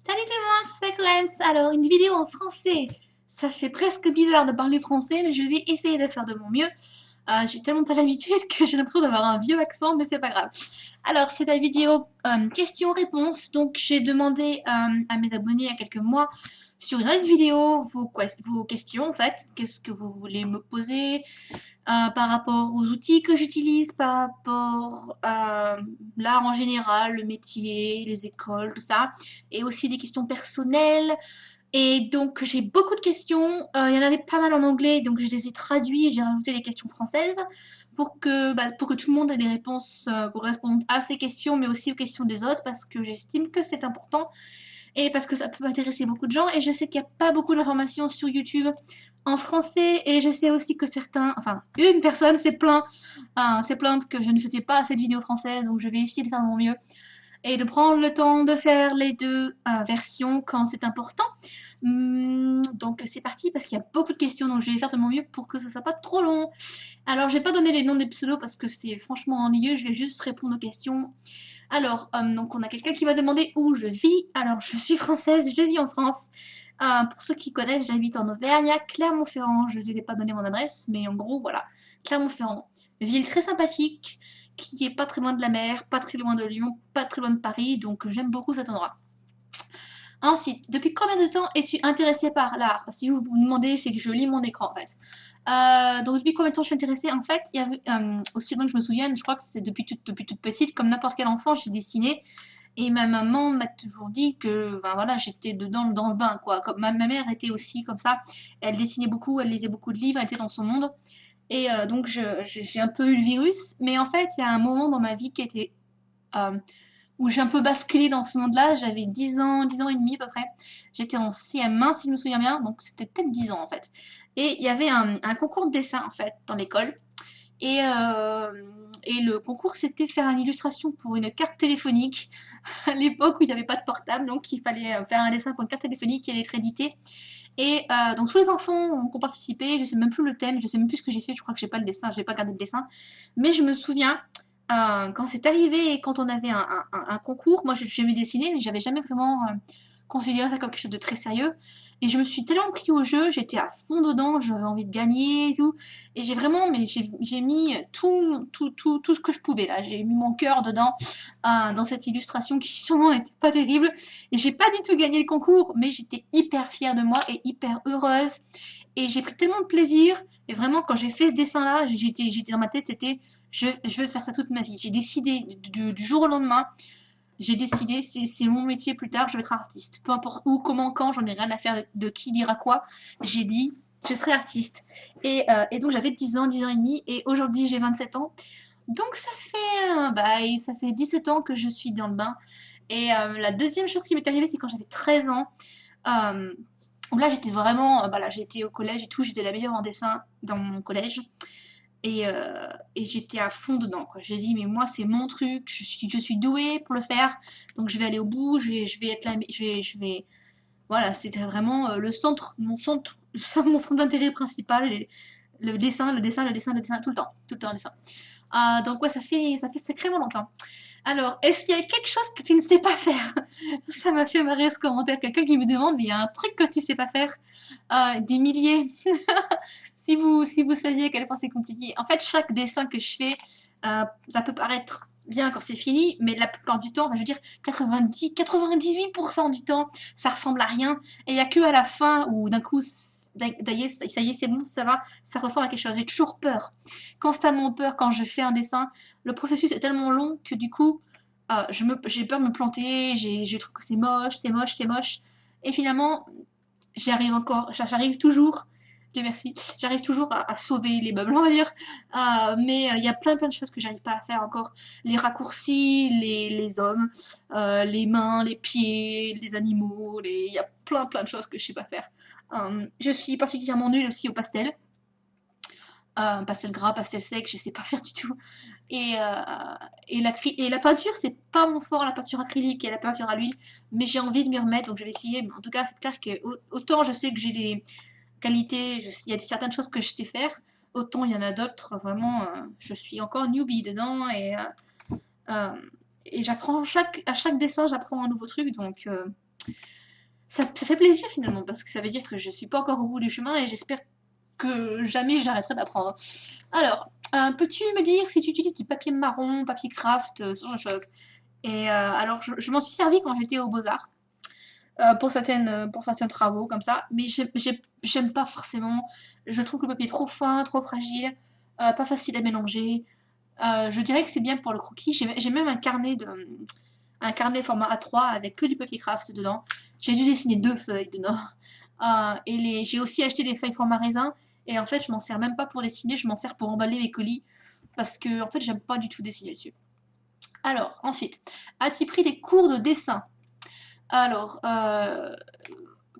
Salut tout le monde, c'est Clems. Alors, une vidéo en français. Ça fait presque bizarre de parler français, mais je vais essayer de faire de mon mieux. J'ai tellement pas l'habitude que j'ai l'impression d'avoir un vieux accent, mais c'est pas grave. Alors, c'est la vidéo questions-réponses. Donc, j'ai demandé à mes abonnés il y a quelques mois sur une autre vidéo vos questions, en fait. Qu'est-ce que vous voulez me poser par rapport aux outils que j'utilise, par rapport à l'art en général, le métier, les écoles, tout ça, et aussi des questions personnelles. Et donc j'ai beaucoup de questions, il y en avait pas mal en anglais, donc je les ai traduits et j'ai rajouté les questions françaises pour que tout le monde ait des réponses correspondant à ces questions, mais aussi aux questions des autres, parce que j'estime que c'est important et parce que ça peut intéresser beaucoup de gens. Et je sais qu'il n'y a pas beaucoup d'informations sur YouTube en français, et je sais aussi que certains, enfin une personne s'est plainte que je ne faisais pas cette vidéo française, donc je vais essayer de faire de mon mieux et de prendre le temps de faire les deux versions quand c'est important. Donc c'est parti parce qu'il y a beaucoup de questions, donc je vais faire de mon mieux pour que ce soit pas trop long. Alors je vais pas donner les noms des pseudos parce que c'est franchement ennuyeux, je vais juste répondre aux questions. Alors, donc on a quelqu'un qui m'a demandé où je vis. Alors je suis française, je vis en France. Pour ceux qui connaissent, j'habite en Auvergne, à Clermont-Ferrand. Je ne vais pas donner mon adresse, mais en gros, voilà. Clermont-Ferrand. Ville très sympathique, qui est pas très loin de la mer, pas très loin de Lyon, pas très loin de Paris, donc j'aime beaucoup cet endroit. Ensuite, depuis combien de temps es-tu intéressée par l'art? Si vous vous demandez, c'est que je lis mon écran en fait. Donc depuis combien de temps je suis intéressée? En fait, il y avait, aussi loin que je me souvienne, je crois que c'est depuis toute petite, comme n'importe quel enfant, j'ai dessiné. Et ma maman m'a toujours dit que ben voilà, j'étais dedans dans le bain, quoi. Comme ma mère était aussi comme ça. Elle dessinait beaucoup, elle lisait beaucoup de livres, elle était dans son monde. Et donc j'ai un peu eu le virus. Mais en fait, il y a un moment dans ma vie qui était euh, où j'ai un peu basculé dans ce monde-là. J'avais 10 ans et demi à peu près. J'étais en CM1 si je me souviens bien, donc c'était peut-être 10 ans en fait. Et il y avait un concours de dessin en fait dans l'école. Et, euh, et le concours, c'était faire une illustration pour une carte téléphonique à l'époque où il n'y avait pas de portable, donc il fallait faire un dessin pour une carte téléphonique qui allait être éditée. Et donc tous les enfants ont participé, je sais même plus le thème, je sais même plus ce que j'ai fait, je crois que j'ai pas le dessin, j'ai pas gardé le dessin, mais je me souviens quand c'est arrivé et quand on avait un concours, moi j'aimais dessiner, mais j'avais jamais vraiment considéré ça comme quelque chose de très sérieux. Et je me suis tellement pris au jeu, j'étais à fond dedans, j'avais envie de gagner et tout. Et j'ai vraiment, mais j'ai mis tout ce que je pouvais là. J'ai mis mon cœur dedans, dans cette illustration qui sûrement n'était pas terrible. Et j'ai pas du tout gagné le concours, mais j'étais hyper fière de moi et hyper heureuse. Et j'ai pris tellement de plaisir. Et vraiment, quand j'ai fait ce dessin-là, j'étais dans ma tête, c'était je veux faire ça toute ma vie. J'ai décidé du jour au lendemain, j'ai décidé, c'est mon métier plus tard, je vais être artiste. Peu importe où, comment, quand, j'en ai rien à faire de qui dira quoi. J'ai dit, je serai artiste. Et donc j'avais 10 ans et demi, et aujourd'hui j'ai 27 ans. Donc ça fait 17 ans que je suis dans le bain. Et la deuxième chose qui m'est arrivée, c'est quand j'avais 13 ans. Euh, où là j'étais vraiment, voilà, j'étais au collège et tout, j'étais la meilleure en dessin dans mon collège. Et j'étais à fond dedans, quoi. J'ai dit, mais moi, c'est mon truc, je suis douée pour le faire, donc je vais aller au bout, je vais être là, voilà, c'était vraiment mon centre d'intérêt principal, le dessin, le dessin, le dessin, le dessin, tout le temps, le dessin. Donc ouais, ça fait sacrément longtemps. Alors, est-ce qu'il y a quelque chose que tu ne sais pas faire? Ça m'a fait marrer ce commentaire. Quelqu'un qui me demande, mais il y a un truc que tu sais pas faire. Des milliers. Si vous saviez à quel point c'est compliqué. En fait, chaque dessin que je fais, ça peut paraître bien quand c'est fini, mais la plupart du temps, enfin, je veux dire 98% du temps, ça ressemble à rien. Et il n'y a que à la fin où d'un coup, ça y est, c'est bon, ça va, ça ressemble à quelque chose. J'ai toujours peur, constamment peur quand je fais un dessin. Le processus est tellement long que du coup, j'ai peur de me planter, je trouve que c'est moche, c'est moche, c'est moche. Et finalement, j'arrive toujours, Dieu merci, j'arrive toujours à sauver les meubles, on va dire. Mais il y a plein de choses que j'arrive pas à faire encore. Les raccourcis, les hommes, les mains, les pieds, les animaux, il y a plein de choses que je sais pas faire. Je suis particulièrement nulle aussi au pastel. Pastel gras, pastel sec, je sais pas faire du tout. Et, euh, et la peinture, c'est pas mon fort, la peinture acrylique et la peinture à l'huile, mais j'ai envie de m'y remettre, donc je vais essayer. Mais en tout cas, c'est clair que autant je sais que j'ai des qualités, il y a certaines choses que je sais faire, autant il y en a d'autres, vraiment, je suis encore newbie dedans, euh, et j'apprends à chaque dessin, j'apprends un nouveau truc, donc ça fait plaisir finalement, parce que ça veut dire que je suis pas encore au bout du chemin et j'espère que jamais j'arrêterai d'apprendre. Alors, peux-tu me dire si tu utilises du papier marron, papier craft, ce genre de choses? Et alors, je m'en suis servi quand j'étais aux Beaux-Arts, pour certains travaux comme ça, mais j'aime pas forcément. Je trouve que le papier est trop fin, trop fragile, pas facile à mélanger. Je dirais que c'est bien pour le croquis. J'ai même un carnet format A3 avec que du papier craft dedans. J'ai dû dessiner 2 feuilles dedans. J'ai aussi acheté des feuilles format raisin. Et en fait, je m'en sers même pas pour dessiner, je m'en sers pour emballer mes colis. Parce que, en fait, j'aime pas du tout dessiner dessus. Alors, ensuite, as-tu pris des cours de dessin? Alors,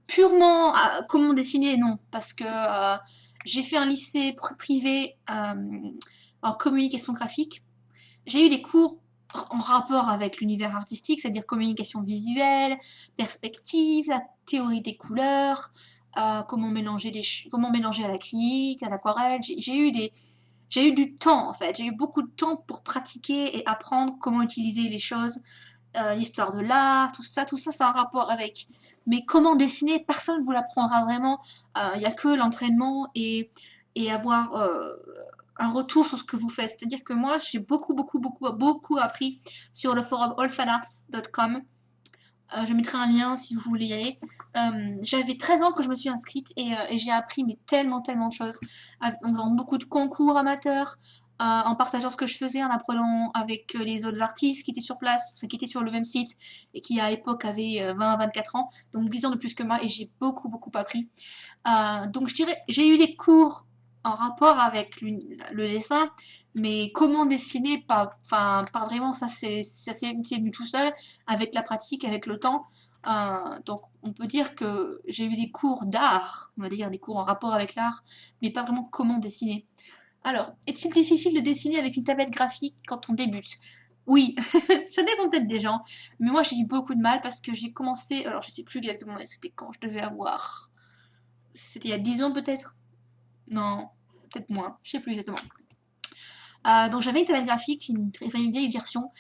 purement comment dessiner, non. Parce que j'ai fait un lycée privé en communication graphique. J'ai eu des cours en rapport avec l'univers artistique, c'est-à-dire communication visuelle, perspective, la théorie des couleurs, comment mélanger à l'acrylique, à l'aquarelle. J'ai eu du temps en fait, j'ai eu beaucoup de temps pour pratiquer et apprendre comment utiliser les choses, l'histoire de l'art, tout ça, c'est un rapport avec. Mais comment dessiner, personne ne vous l'apprendra vraiment. Il n'y a que l'entraînement et avoir un retour sur ce que vous faites. C'est-à-dire que moi, j'ai beaucoup appris sur le forum allfanarts.com. Je mettrai un lien si vous voulez y aller. J'avais 13 ans que je me suis inscrite et j'ai appris mais tellement de choses en faisant beaucoup de concours amateurs, en partageant ce que je faisais, en apprenant avec les autres artistes qui étaient sur place, enfin, qui étaient sur le même site et qui à l'époque avaient 20 à 24 ans, donc 10 ans de plus que moi et j'ai beaucoup appris. Donc je dirais, j'ai eu des cours en rapport avec le dessin, mais comment dessiner, pas vraiment, ça s'est venu tout seul, avec la pratique, avec le temps. Donc on peut dire que j'ai eu des cours d'art, on va dire des cours en rapport avec l'art, mais pas vraiment comment dessiner. Alors, est-il difficile de dessiner avec une tablette graphique quand on débute? Oui, ça dépend peut-être des gens, mais moi j'ai eu beaucoup de mal parce que j'ai commencé, alors je sais plus exactement, c'était quand je devais avoir, c'était il y a 10 ans peut-être. Non, peut-être moins, je sais plus exactement. Donc j'avais une tablette graphique, une vieille version,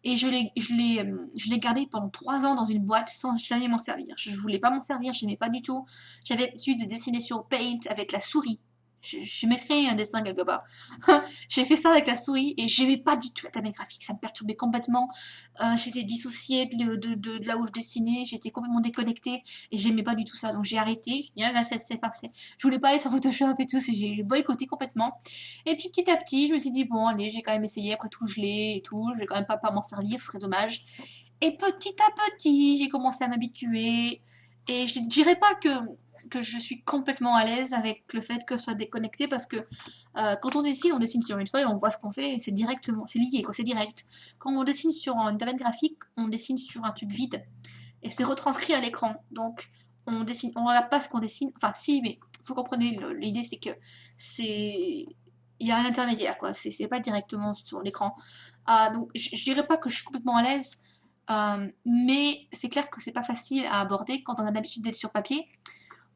et je l'ai gardée pendant 3 ans dans une boîte sans jamais m'en servir. Je voulais pas m'en servir, je n'aimais pas du tout. J'avais l'habitude de dessiner sur Paint avec la souris. Je mettrai un dessin quelque part. J'ai fait ça avec la souris et j'aimais pas du tout la tablette graphique, ça me perturbait complètement. J'étais dissociée de là où je dessinais, j'étais complètement déconnectée et j'aimais pas du tout ça. Donc j'ai arrêté, je dis, ah, là, c'est parfait. Je voulais pas aller sur Photoshop et tout, j'ai boycotté complètement. Et puis petit à petit, je me suis dit, bon, allez, j'ai quand même essayé, après tout, je l'ai et tout, je vais quand même pas m'en servir, ce serait dommage. Et petit à petit, j'ai commencé à m'habituer. Et je dirais pas que je suis complètement à l'aise avec le fait que ce soit déconnecté parce que quand on dessine sur une feuille, on voit ce qu'on fait, c'est directement, c'est lié, quoi, c'est direct. Quand on dessine sur une tablette graphique, on dessine sur un truc vide et c'est retranscrit à l'écran. Donc on regarde pas ce qu'on dessine. Enfin, si, mais faut comprendre l'idée, c'est que c'est il y a un intermédiaire, quoi. C'est pas directement sur l'écran. Donc, je dirais pas que je suis complètement à l'aise, mais c'est clair que c'est pas facile à aborder quand on a l'habitude d'être sur papier.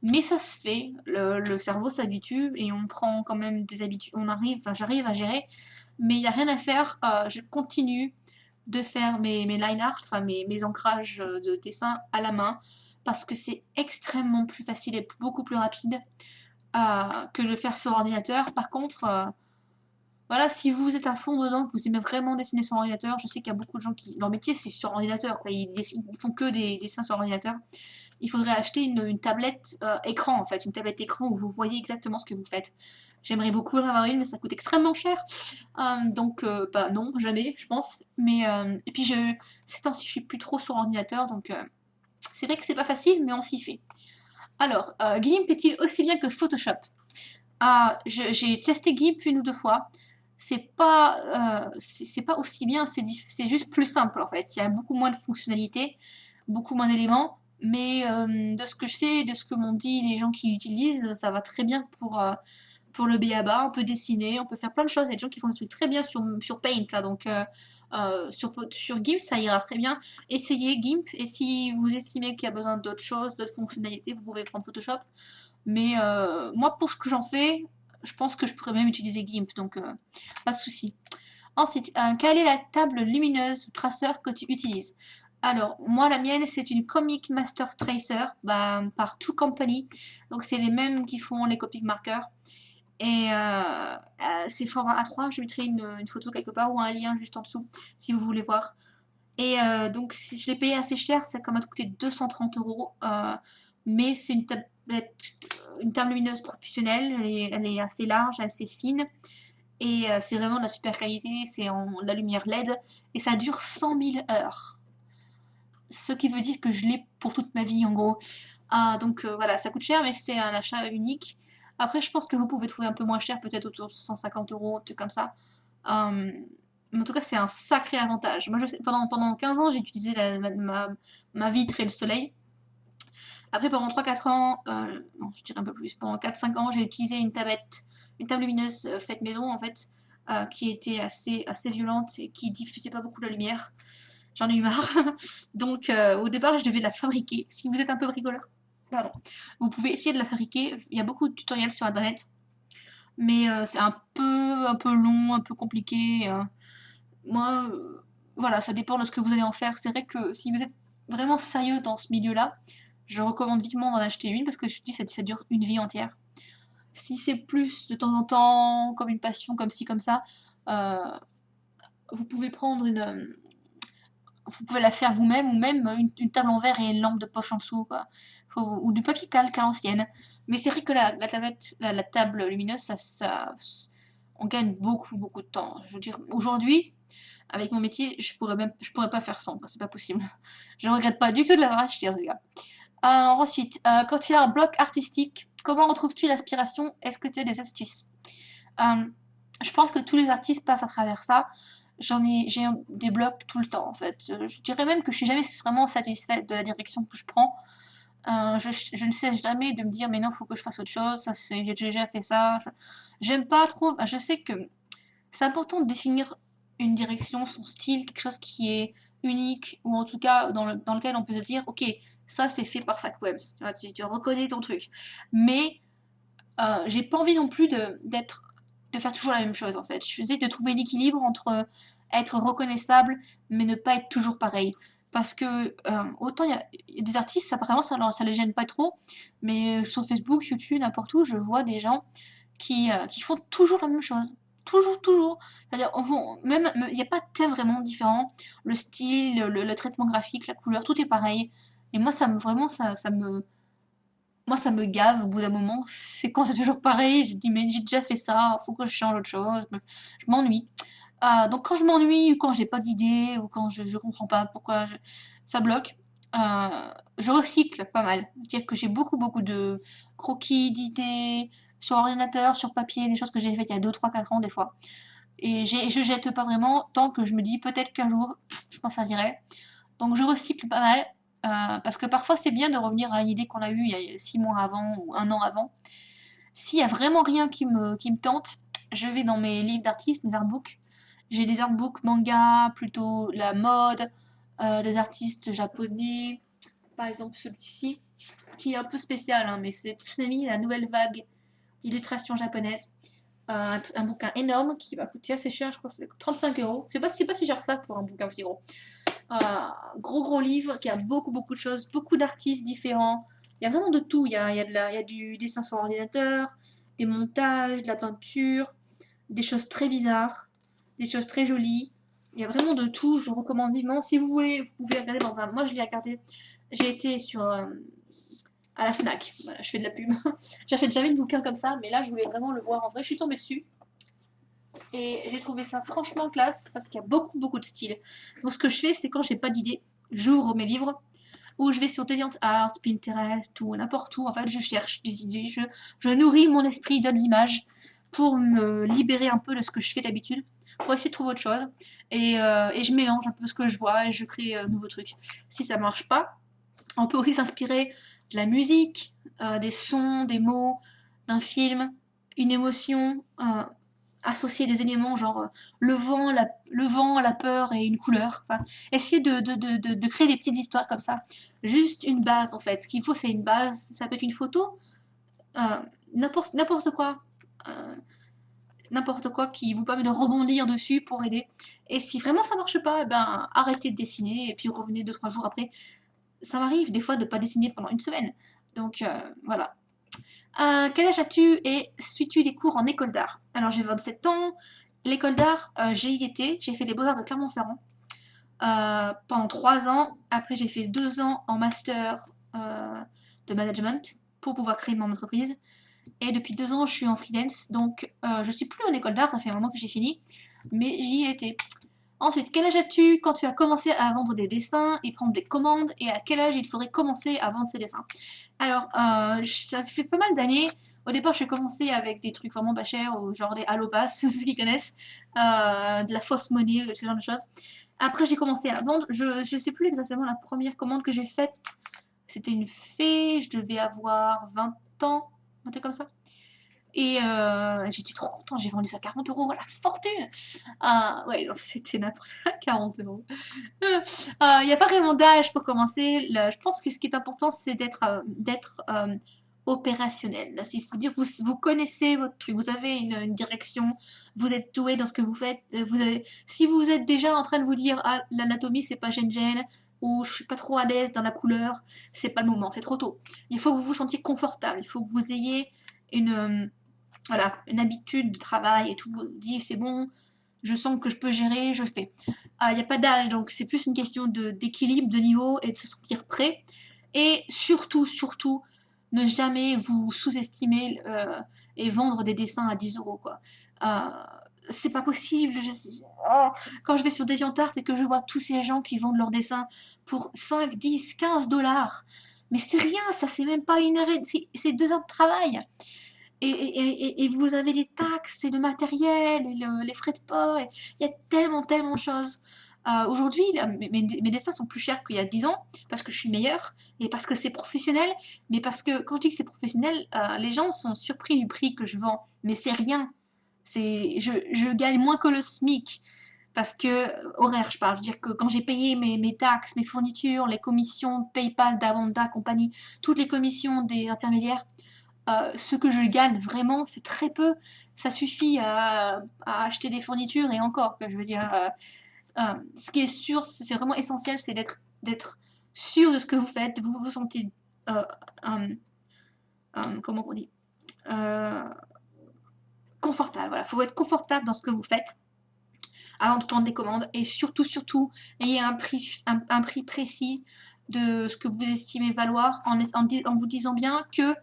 Mais ça se fait, le cerveau s'habitue et on prend quand même des habitudes. Enfin, j'arrive à gérer, mais il n'y a rien à faire. Je continue de faire mes line art, enfin mes ancrages de dessin à la main, parce que c'est extrêmement plus facile et beaucoup plus rapide que de le faire sur ordinateur. Par contre, voilà, si vous êtes à fond dedans, que vous aimez vraiment dessiner sur ordinateur, je sais qu'il y a beaucoup de gens qui. Leur métier, c'est sur ordinateur, quoi. Ils font que des dessins sur ordinateur. Il faudrait acheter une tablette écran, en fait, une tablette écran où vous voyez exactement ce que vous faites. J'aimerais beaucoup en avoir une, mais ça coûte extrêmement cher. Donc, bah non, jamais, je pense. Mais, et puis, ces temps-ci, je suis plus trop sur ordinateur, donc c'est vrai que c'est pas facile, mais on s'y fait. Alors, GIMP est-il aussi bien que Photoshop? J'ai testé GIMP 1 ou 2 fois. C'est pas aussi bien, c'est juste plus simple en fait. Il y a beaucoup moins de fonctionnalités, beaucoup moins d'éléments. Mais de ce que je sais, de ce que m'ont dit les gens qui l'utilisent, ça va très bien pour le b.a.-ba. On peut dessiner, on peut faire plein de choses. Il y a des gens qui font des trucs très bien sur Paint, là, donc sur GIMP, ça ira très bien. Essayez GIMP et si vous estimez qu'il y a besoin d'autres choses, d'autres fonctionnalités, vous pouvez prendre Photoshop. Mais moi, pour ce que j'en fais, je pense que je pourrais même utiliser GIMP, donc pas de souci. Ensuite, quelle est la table lumineuse ou traceur que tu utilises? Alors, moi, la mienne, c'est une Comic Master Tracer bah, par Two Company. Donc, c'est les mêmes qui font les Copic marqueurs. Et c'est format A3. Je mettrai une photo quelque part ou un lien juste en dessous si vous voulez voir. Et donc, si je l'ai payé assez cher, ça m'a coûté 230 €. Mais c'est une table lumineuse professionnelle. Elle est assez large, assez fine. Et c'est vraiment de la super qualité. C'est en la lumière LED. Et ça dure 100 000 heures. Ce qui veut dire que je l'ai pour toute ma vie, en gros. Donc voilà, ça coûte cher, mais c'est un achat unique. Après, je pense que vous pouvez trouver un peu moins cher, peut-être autour de 150 €, un truc comme ça. Euh, mais en tout cas, c'est un sacré avantage. Moi, je sais, pendant 15 ans, j'ai utilisé ma vitre et le soleil. Après, pendant 3 4 ans, non, je dirais un peu plus, pendant 4 5 ans, j'ai utilisé une table lumineuse faite maison, en fait, qui était assez violente et qui diffusait pas beaucoup la lumière. J'en ai eu marre. Donc, au départ, je devais la fabriquer. Si vous êtes un peu bricoleur, pardon, vous pouvez essayer de la fabriquer. Il y a beaucoup de tutoriels sur Internet, mais c'est un peu long, un peu compliqué. Moi, voilà, ça dépend de ce que vous allez en faire. C'est vrai que si vous êtes vraiment sérieux dans ce milieu-là, je recommande vivement d'en acheter une parce que je te dis, ça dure une vie entière. Si c'est plus de temps en temps, comme une passion, comme ci, comme ça, euh, vous pouvez prendre vous pouvez la faire vous-même ou même une table en verre et une lampe de poche en dessous, quoi. Ou du papier calque à l'ancienne. Mais c'est vrai que la table lumineuse, on gagne beaucoup, beaucoup de temps. Je veux dire, aujourd'hui, avec mon métier, je pourrais pas faire sans, quoi, c'est pas possible. Je regrette pas du tout de l'avoir acheté, les gars. Alors ensuite, quand il y a un bloc artistique, comment retrouves-tu l'inspiration? Est-ce que tu as des astuces? Euh, je pense que tous les artistes passent à travers ça. J'ai des blocs tout le temps en fait. Je dirais même que je suis jamais vraiment satisfaite de la direction que je prends. Je ne cesse jamais de me dire mais non, faut que je fasse autre chose. J'ai déjà fait ça. J'aime pas trop. Je sais que c'est important de définir une direction, son style, quelque chose qui est unique ou en tout cas dans lequel on peut se dire ok, ça c'est fait par Zach Webs. Tu reconnais ton truc. Mais j'ai pas envie non plus de faire toujours la même chose en fait. Je faisais de trouver l'équilibre entre être reconnaissable mais ne pas être toujours pareil. Parce que autant il y a des artistes, apparemment ça les gêne pas trop, mais sur Facebook, YouTube, n'importe où, je vois des gens qui font toujours la même chose. Toujours, toujours. C'est-à-dire, même, il n'y a pas de thème vraiment différent. Le style, le traitement graphique, la couleur, tout est pareil. Et moi, vraiment, ça me gave au bout d'un moment. C'est quand c'est toujours pareil. Je dis, mais j'ai déjà fait ça, faut que je change autre chose. Je m'ennuie. Donc quand je m'ennuie, ou quand j'ai pas d'idée, ou quand je comprends pas pourquoi ça bloque, je recycle pas mal. C'est-à-dire que j'ai beaucoup, beaucoup de croquis, d'idées, sur ordinateur, sur papier, des choses que j'ai faites il y a 2 3 4 ans des fois. Et je jette pas vraiment tant que je me dis peut-être qu'un jour, je m'en servirai. Donc je recycle pas mal. Parce que parfois c'est bien de revenir à une idée qu'on a eue il y a 6 mois avant ou un an avant. S'il y a vraiment rien qui me tente, je vais dans mes livres d'artistes, mes artbooks. J'ai des artbooks manga, plutôt la mode, des artistes japonais. Par exemple celui-ci, qui est un peu spécial, hein, mais c'est Tsunami, la nouvelle vague d'illustrations japonaises. Un bouquin énorme qui va coûter assez cher, je crois que c'est 35 €. C'est pas si cher que ça pour un bouquin aussi gros. Euh, Gros gros livre qui a beaucoup beaucoup de choses, beaucoup d'artistes différents. Il y a vraiment de tout. Il y a du dessin sur ordinateur, des montages, de la peinture, des choses très bizarres, des choses très jolies. Il y a vraiment de tout. Je recommande vivement. Si vous voulez, vous pouvez regarder dans un. Moi, je l'ai regardé. J'ai été à la Fnac. Voilà, je fais de la pub. J'achète jamais de bouquin comme ça, mais là, je voulais vraiment le voir en vrai. Je suis tombée dessus. Et j'ai trouvé ça franchement classe parce qu'il y a beaucoup, beaucoup de styles. Donc, ce que je fais, c'est quand j'ai pas d'idée, j'ouvre mes livres ou je vais sur DeviantArt, Pinterest ou n'importe où. En fait, je cherche des idées, je nourris mon esprit d'autres images pour me libérer un peu de ce que je fais d'habitude, pour essayer de trouver autre chose. Et je mélange un peu ce que je vois et je crée un nouveau truc. Si ça marche pas, on peut aussi s'inspirer de la musique, des sons, des mots, d'un film, une émotion, associer des éléments genre le vent, la peur et une couleur. Enfin, essayer de créer des petites histoires comme ça. Juste une base en fait. Ce qu'il faut, c'est une base. Ça peut être une photo, n'importe quoi. Euh, n'importe quoi qui vous permet de rebondir dessus pour aider. Et si vraiment ça marche pas, ben arrêtez de dessiner et puis revenez 2-3 jours après. Ça m'arrive des fois de pas dessiner pendant une semaine. Donc voilà. Quel âge as-tu et suis-tu des cours en école d'art? Alors j'ai 27 ans. L'école d'art, j'ai y été. J'ai fait les Beaux-Arts de Clermont-Ferrand pendant 3 ans. Après j'ai fait 2 ans en master de management pour pouvoir créer mon entreprise. Et depuis 2 ans, je suis en freelance, donc je suis plus en école d'art, ça fait un moment que j'ai fini, mais j'y ai été. Ensuite, quel âge as-tu quand tu as commencé à vendre des dessins et prendre des commandes, et à quel âge il faudrait commencer à vendre ses dessins? Alors, ça fait pas mal d'années. Au départ, j'ai commencé avec des trucs vraiment pas chers, genre des Allopass, ceux qui connaissent, de la fausse monnaie, ce genre de choses. Après, j'ai commencé à vendre. Je sais plus exactement la première commande que j'ai faite. C'était une fée, je devais avoir 20 ans, un truc comme ça. Et j'étais trop contente, j'ai vendu ça à 40 euros, la fortune! Ouais, non, c'était n'importe quoi, 40 euros. Il n'y a pas vraiment d'âge pour commencer. Je pense que ce qui est important, c'est d'être opérationnel. Là, c'est faut dire, vous connaissez votre truc, vous avez une direction, vous êtes doué dans ce que vous faites. Si vous êtes déjà en train de vous dire, ah, l'anatomie, c'est pas gêne ou je suis pas trop à l'aise dans la couleur, c'est pas le moment, c'est trop tôt. Il faut que vous vous sentiez confortable, il faut que vous ayez une, voilà, une habitude de travail et tout. Vous dites, c'est bon, je sens que je peux gérer, je fais. Il n'y a pas d'âge, donc c'est plus une question d'équilibre, de niveau et de se sentir prêt. Et surtout, surtout, ne jamais vous sous-estimer et vendre des dessins à 10 euros, quoi. Euh, c'est pas possible. Quand je vais sur DeviantArt et que je vois tous ces gens qui vendent leurs dessins pour 5, 10, 15 dollars, mais c'est rien, ça c'est même pas une heure, c'est 2 heures de travail. Et vous avez les taxes et le matériel et les frais de port. Il y a tellement, tellement de choses. Aujourd'hui, mes dessins sont plus chers qu'il y a 10 ans parce que je suis meilleure et parce que c'est professionnel. Mais parce que quand je dis que c'est professionnel, les gens sont surpris du prix que je vends. Mais c'est rien. Je gagne moins que le SMIC. Parce que, horaire, je parle. Je veux dire que quand j'ai payé mes taxes, mes fournitures, les commissions PayPal, Davanda, compagnie, toutes les commissions des intermédiaires, ce que je gagne vraiment, c'est très peu. Ça suffit à acheter des fournitures et encore, que je veux dire. Ce qui est sûr, c'est vraiment essentiel, c'est d'être sûr de ce que vous faites. Vous vous sentez, euh, comment on dit, euh, confortable. Voilà, faut être confortable dans ce que vous faites avant de prendre des commandes et surtout, surtout, ayez un prix précis de ce que vous estimez valoir en vous disant bien que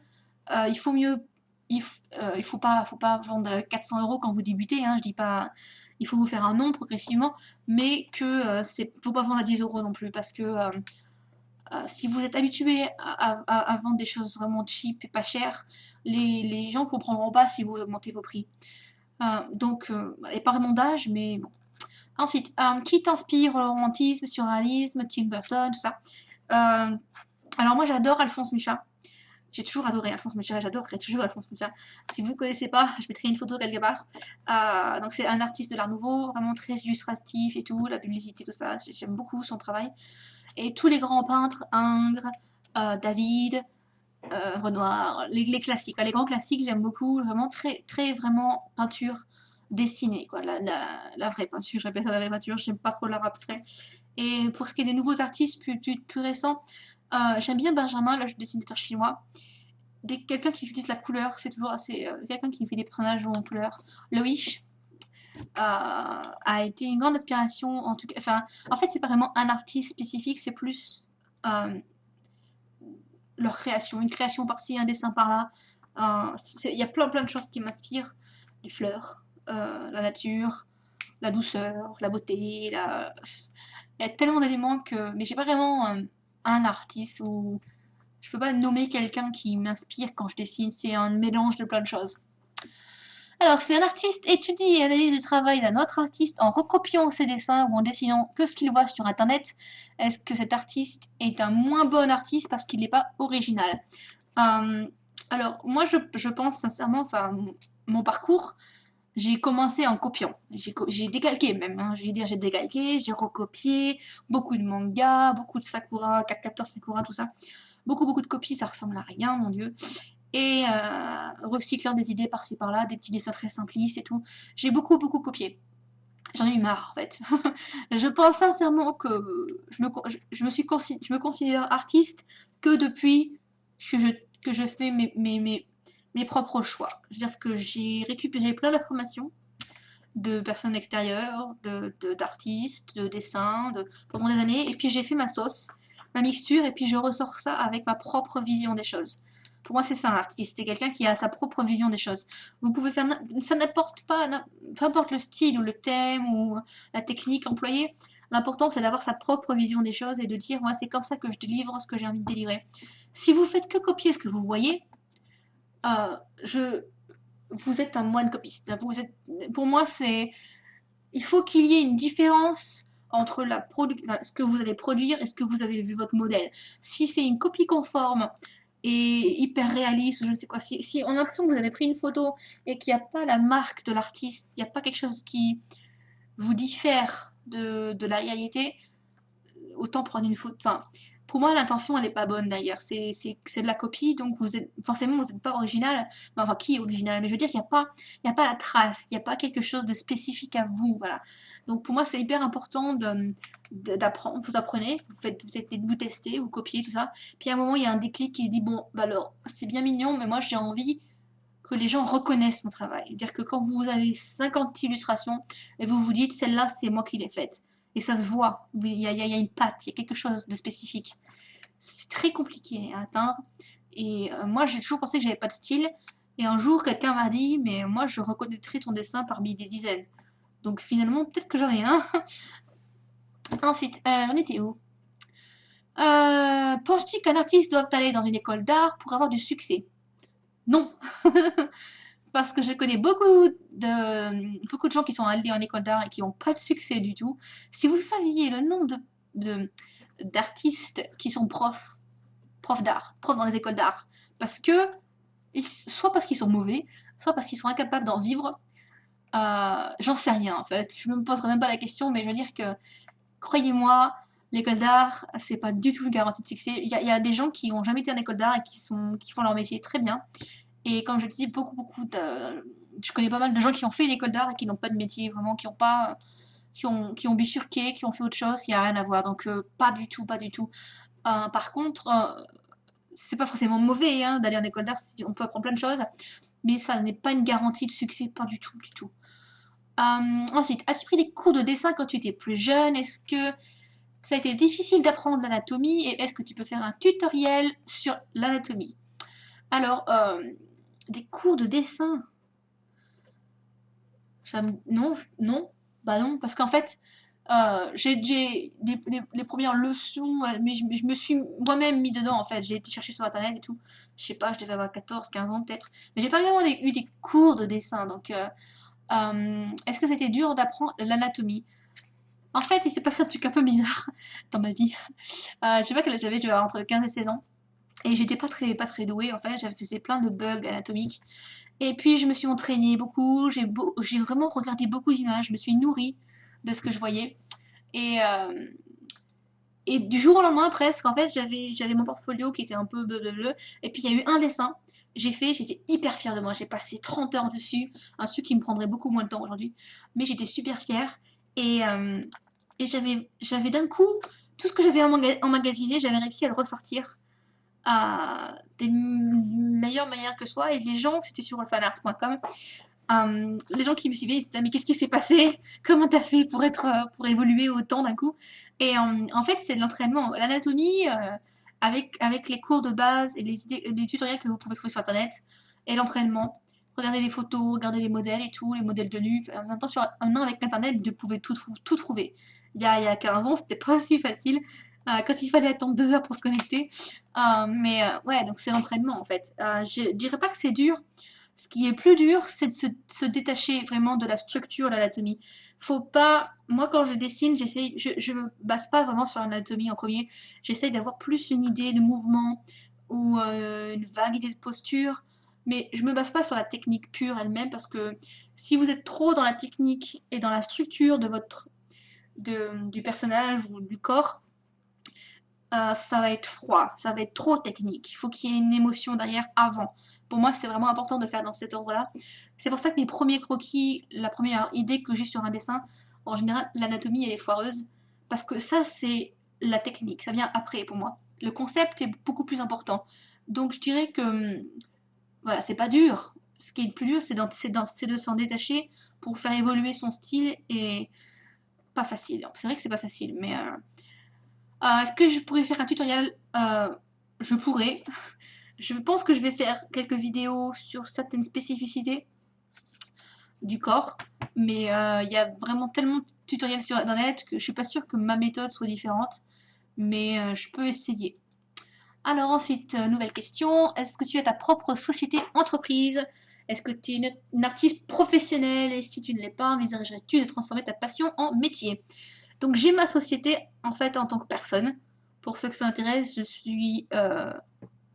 il faut mieux, il faut pas vendre 400 euros quand vous débutez, hein, je dis pas, il faut vous faire un nom progressivement, mais que faut pas vendre à 10 euros non plus, parce que si vous êtes habitué à vendre des choses vraiment cheap et pas chères, les gens ne comprendront pas si vous augmentez vos prix. Donc, et pas vraiment d'âge, mais bon. Ensuite, qui t'inspire le romantisme, surréalisme, Tim Burton, tout ça. Alors moi j'adore Alphonse Mucha. J'ai toujours adoré Alphonse Mucha, j'adorerai toujours Alphonse Mucha. Si vous ne connaissez pas, je mettrai une photo quelque part. Donc c'est un artiste de l'art nouveau, vraiment très illustratif et tout, la publicité, tout ça. J'aime beaucoup son travail. Et tous les grands peintres, Ingres, David, Renoir, les classiques. Les grands classiques, j'aime beaucoup, vraiment très, très, vraiment peinture dessinée, quoi. La vraie peinture, je répète ça, la vraie peinture, j'aime pas trop l'art abstrait. Et pour ce qui est des nouveaux artistes plus récents, j'aime bien Benjamin, le dessinateur chinois. Quelqu'un qui utilise la couleur, c'est toujours assez. Quelqu'un qui fait des personnages en couleur. Loïc a été une grande inspiration, en tout cas. Enfin, en fait, c'est pas vraiment un artiste spécifique, c'est plus leur création. Une création par-ci, un dessin par-là. Il y a plein, plein de choses qui m'inspirent. Les fleurs, la nature, la douceur, la beauté. Il y a tellement d'éléments que. Mais j'ai pas vraiment un artiste ou je peux pas nommer quelqu'un qui m'inspire quand je dessine, c'est un mélange de plein de choses. Alors, si un artiste étudie et analyse le travail d'un autre artiste en recopiant ses dessins ou en dessinant que ce qu'il voit sur internet, est-ce que cet artiste est un moins bon artiste parce qu'il n'est pas original? Alors, moi je pense sincèrement, enfin, mon parcours, j'ai commencé en copiant. J'ai décalqué même, hein. Je vais dire, j'ai décalqué, j'ai recopié, beaucoup de mangas, beaucoup de Sakura, 4 Capteurs Sakura, tout ça. Beaucoup, beaucoup de copies, ça ressemble à rien, mon dieu. et recyclant des idées par-ci par-là, des petits dessins très simplistes et tout. J'ai beaucoup, beaucoup copié. J'en ai eu marre, en fait. Je pense sincèrement que je me considère artiste que depuis que je fais mes propres choix. C'est-à-dire que j'ai récupéré plein d'informations de personnes extérieures, d'artistes, de dessins, pendant des années, et puis j'ai fait ma sauce, ma mixture, et puis je ressors ça avec ma propre vision des choses. Pour moi, c'est ça un artiste, c'est quelqu'un qui a sa propre vision des choses. Vous pouvez faire, ça n'importe pas, peu importe le style ou le thème ou la technique employée, l'important c'est d'avoir sa propre vision des choses et de dire, moi c'est comme ça que je délivre ce que j'ai envie de délivrer. Si vous faites que copier ce que vous voyez, euh, je, vous êtes un moine copiste. Vous êtes, pour moi, c'est, il faut qu'il y ait une différence entre ce que vous allez produire et ce que vous avez vu votre modèle. Si c'est une copie conforme et hyper réaliste, ou je ne sais quoi, si on a l'impression que vous avez pris une photo et qu'il n'y a pas la marque de l'artiste, il n'y a pas quelque chose qui vous diffère de la réalité, autant prendre une photo. Enfin, pour moi, l'intention, elle n'est pas bonne d'ailleurs. C'est de la copie, donc vous êtes forcément vous n'êtes pas original. Enfin, qui est original? Mais je veux dire qu'il n'y a pas, il y a pas la trace, il n'y a pas quelque chose de spécifique à vous. Voilà. Donc pour moi, c'est hyper important d'apprendre. Vous apprenez, vous testez, vous copiez tout ça. Puis à un moment, il y a un déclic qui se dit bon, bah alors, c'est bien mignon, mais moi, j'ai envie que les gens reconnaissent mon travail. C'est-à-dire que quand vous avez 50 illustrations et vous vous dites celle-là, c'est moi qui l'ai faite. Et ça se voit, il y a une patte, il y a quelque chose de spécifique. C'est très compliqué à atteindre. Et moi, j'ai toujours pensé que j'avais pas de style. Et un jour, quelqu'un m'a dit, mais moi, je reconnaîtrais ton dessin parmi des dizaines. Donc finalement, peut-être que j'en ai un. Ensuite, on était où? Penses-tu qu'un artiste doit aller dans une école d'art pour avoir du succès? Non. Parce que je connais beaucoup de gens qui sont allés en école d'art et qui n'ont pas de succès du tout. Si vous saviez le nombre de- d'artistes qui sont profs d'art, profs dans les écoles d'art, parce que, soit parce qu'ils sont mauvais, soit parce qu'ils sont incapables d'en vivre, j'en sais rien en fait. Je ne me poserai même pas la question, mais je veux dire que, croyez-moi, l'école d'art, c'est pas du tout une garantie de succès. Il y a des gens qui n'ont jamais été en école d'art et qui font leur métier très bien. Et comme je te dis, je connais pas mal de gens qui ont fait une école d'art et qui n'ont pas de métier, vraiment, qui ont bifurqué, qui ont fait autre chose, il n'y a rien à voir. Donc, pas du tout, pas du tout. Par contre, c'est pas forcément mauvais hein, d'aller en école d'art, on peut apprendre plein de choses, mais ça n'est pas une garantie de succès, pas du tout, du tout. Ensuite, as-tu pris des cours de dessin quand tu étais plus jeune? Est-ce que ça a été difficile d'apprendre l'anatomie et est-ce que tu peux faire un tutoriel sur l'anatomie? Alors, des cours de dessin, non, non, bah non, parce qu'en fait, j'ai les premières leçons, mais je me suis moi-même mis dedans en fait. J'ai été chercher sur internet et tout. Je sais pas, je devais avoir 14, 15 ans peut-être. Mais j'ai pas vraiment eu des cours de dessin. Donc, est-ce que c'était dur d'apprendre l'anatomie? En fait, il s'est passé un truc un peu bizarre dans ma vie. Je sais pas quel âge j'avais, entre 15 et 16 ans. Et j'étais pas très douée en fait, j'avais fait plein de bugs anatomiques. Et puis je me suis entraînée beaucoup, j'ai vraiment regardé beaucoup d'images, je me suis nourrie de ce que je voyais. Et, euh, et du jour au lendemain presque, en fait, j'avais mon portfolio qui était un peu bleu. Et puis il y a eu un dessin, j'étais hyper fière de moi, j'ai passé 30 heures dessus, un truc qui me prendrait beaucoup moins de temps aujourd'hui. Mais j'étais super fière. Et, euh, et j'avais d'un coup, tout ce que j'avais emmagasiné, j'avais réussi à le ressortir à des meilleures manières que soi. Et les gens, c'était sur fanarts.com, les gens qui me suivaient, ils disaient mais qu'est-ce qui s'est passé? Comment t'as fait pour évoluer autant d'un coup? Et en fait, c'est de l'entraînement. L'anatomie, avec les cours de base et les tutoriels que vous pouvez trouver sur internet, et l'entraînement. Regardez les photos, regardez les modèles et tout, les modèles de nu. Maintenant, avec internet, vous pouvez tout trouver. Il y a 15 ans, c'était pas aussi facile. Quand il fallait attendre 2 heures pour se connecter. Ouais, donc c'est l'entraînement en fait. Je dirais pas que c'est dur. Ce qui est plus dur, c'est de se détacher vraiment de la structure de l'anatomie. Faut pas. Moi, quand je dessine, je me base pas vraiment sur l'anatomie en premier. J'essaye d'avoir plus une idée de mouvement ou une vague idée de posture. Mais je me base pas sur la technique pure elle-même parce que si vous êtes trop dans la technique et dans la structure du personnage ou du corps, ça va être froid, ça va être trop technique. Il faut qu'il y ait une émotion derrière avant. Pour moi, c'est vraiment important de le faire dans cet ordre-là. C'est pour ça que les premiers croquis, la première idée que j'ai sur un dessin, en général, l'anatomie, elle est foireuse. Parce que ça, c'est la technique. Ça vient après pour moi. Le concept est beaucoup plus important. Donc, je dirais que, voilà, c'est pas dur. Ce qui est le plus dur, c'est de s'en détacher pour faire évoluer son style et pas facile. C'est vrai que c'est pas facile, mais est-ce que je pourrais faire un tutoriel? Je pourrais. Je pense que je vais faire quelques vidéos sur certaines spécificités du corps, mais il y a vraiment tellement de tutoriels sur internet que je suis pas sûre que ma méthode soit différente, mais je peux essayer. Alors ensuite, nouvelle question, est-ce que tu as ta propre société entreprise? Est-ce que tu es une artiste professionnelle? Et si tu ne l'es pas, envisagerais-tu de transformer ta passion en métier? Donc j'ai ma société en fait en tant que personne. Pour ceux que ça intéresse, je suis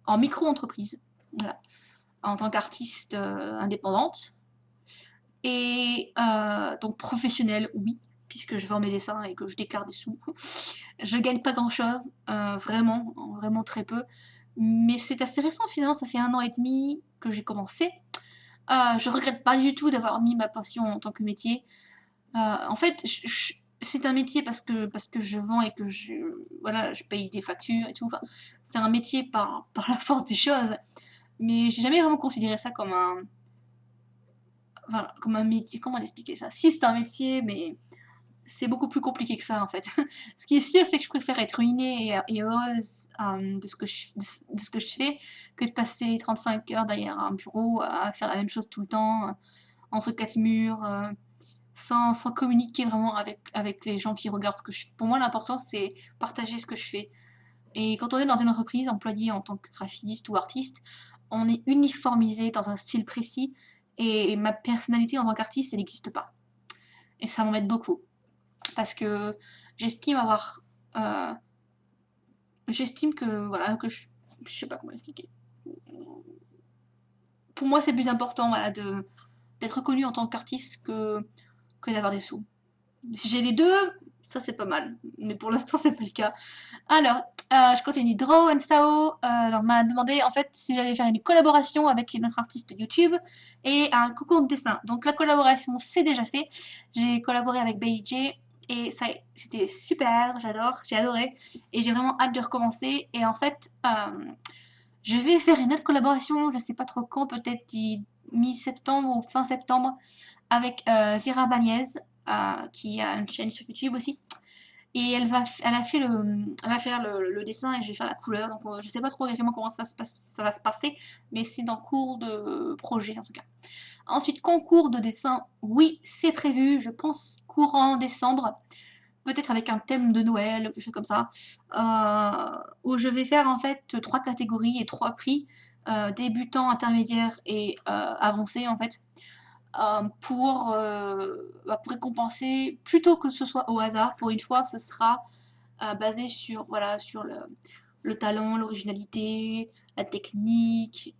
en micro-entreprise, voilà, en tant qu'artiste indépendante. Et donc professionnelle, oui, puisque je vends mes dessins et que je déclare des sous. Je gagne pas grand-chose, vraiment, vraiment très peu. Mais c'est assez récent finalement, ça fait 1 an et demi que j'ai commencé. Je regrette pas du tout d'avoir mis ma passion en tant que métier. En fait, c'est un métier parce que je vends et que voilà, je paye des factures et tout. Enfin, c'est un métier par la force des choses. Mais j'ai jamais vraiment considéré ça enfin, comme un métier. Comment expliquer ça? Si, c'est un métier, mais c'est beaucoup plus compliqué que ça en fait. Ce qui est sûr, c'est que je préfère être ruinée et heureuse de ce que je fais que de passer 35 heures derrière un bureau à faire la même chose tout le temps, entre quatre murs. Sans communiquer vraiment avec les gens qui regardent ce que je fais. Pour moi, l'important, c'est partager ce que je fais. Et quand on est dans une entreprise, employé en tant que graphiste ou artiste, on est uniformisé dans un style précis et ma personnalité en tant qu'artiste, elle n'existe pas. Et ça m'embête beaucoup. Parce que j'estime avoir... euh, j'estime que, voilà, que je sais pas comment l'expliquer. Pour moi, c'est plus important, voilà, d'être reconnu en tant qu'artiste que d'avoir des sous. Si j'ai les deux, ça c'est pas mal. Mais pour l'instant, c'est pas le cas. Alors, je continue. Draw and Sao alors, m'a demandé en fait si j'allais faire une collaboration avec notre artiste YouTube et un concours de dessin. Donc, la collaboration, c'est déjà fait. J'ai collaboré avec Beijing et ça, c'était super. J'ai adoré. Et j'ai vraiment hâte de recommencer. Et en fait, je vais faire une autre collaboration, je sais pas trop quand, peut-être mi-septembre ou fin septembre, avec Zira Bagnez, qui a une chaîne sur YouTube aussi. Et elle va faire le dessin et je vais faire la couleur. Donc je sais pas trop exactement comment ça va se passer, mais c'est dans cours de projet en tout cas. Ensuite, concours de dessin, oui, c'est prévu, je pense courant décembre, peut-être avec un thème de Noël, quelque chose comme ça, où je vais faire en fait 3 catégories et 3 prix, débutant, intermédiaire et avancé en fait, pour récompenser, plutôt que ce soit au hasard, pour une fois, ce sera basé sur, voilà, sur le talent, l'originalité, la technique,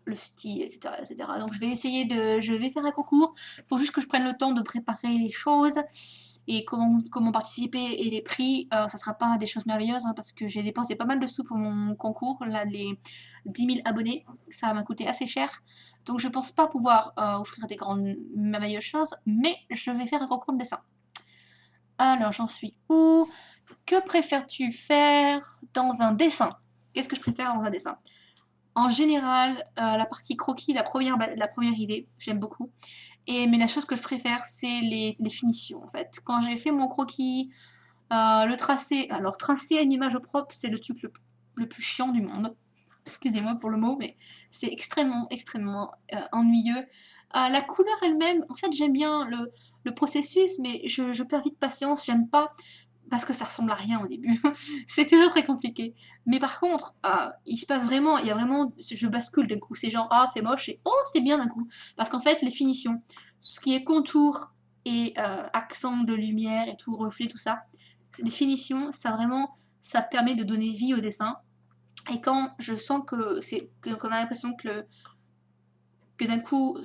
le style, etc., etc. Donc je vais faire un concours. Il faut juste que je prenne le temps de préparer les choses et comment participer et les prix. Ça sera pas des choses merveilleuses hein, parce que j'ai dépensé pas mal de sous pour mon concours. Là, les 10 000 abonnés, ça m'a coûté assez cher. Donc je pense pas pouvoir offrir des grandes merveilleuses choses, mais je vais faire un concours de dessin. Alors j'en suis où? Que préfères-tu faire dans un dessin? Qu'est-ce que je préfère dans un dessin? En général, la partie croquis, la première idée, j'aime beaucoup. Mais la chose que je préfère, c'est les finitions, en fait. Quand j'ai fait mon croquis, le tracé... Alors, tracer une image propre, c'est le truc le plus chiant du monde. Excusez-moi pour le mot, mais c'est extrêmement, extrêmement ennuyeux. La couleur elle-même, en fait, j'aime bien le processus, mais je perds vite patience. J'aime pas parce que ça ressemble à rien au début. C'est toujours très compliqué. Mais par contre, il se passe vraiment, il y a vraiment, je bascule d'un coup. C'est genre, ah, c'est moche et oh, c'est bien d'un coup. Parce qu'en fait, les finitions, ce qui est contour et accent de lumière et tout, reflet, tout ça, les finitions, ça vraiment, ça permet de donner vie au dessin. Et quand je sens qu'on a l'impression que d'un coup,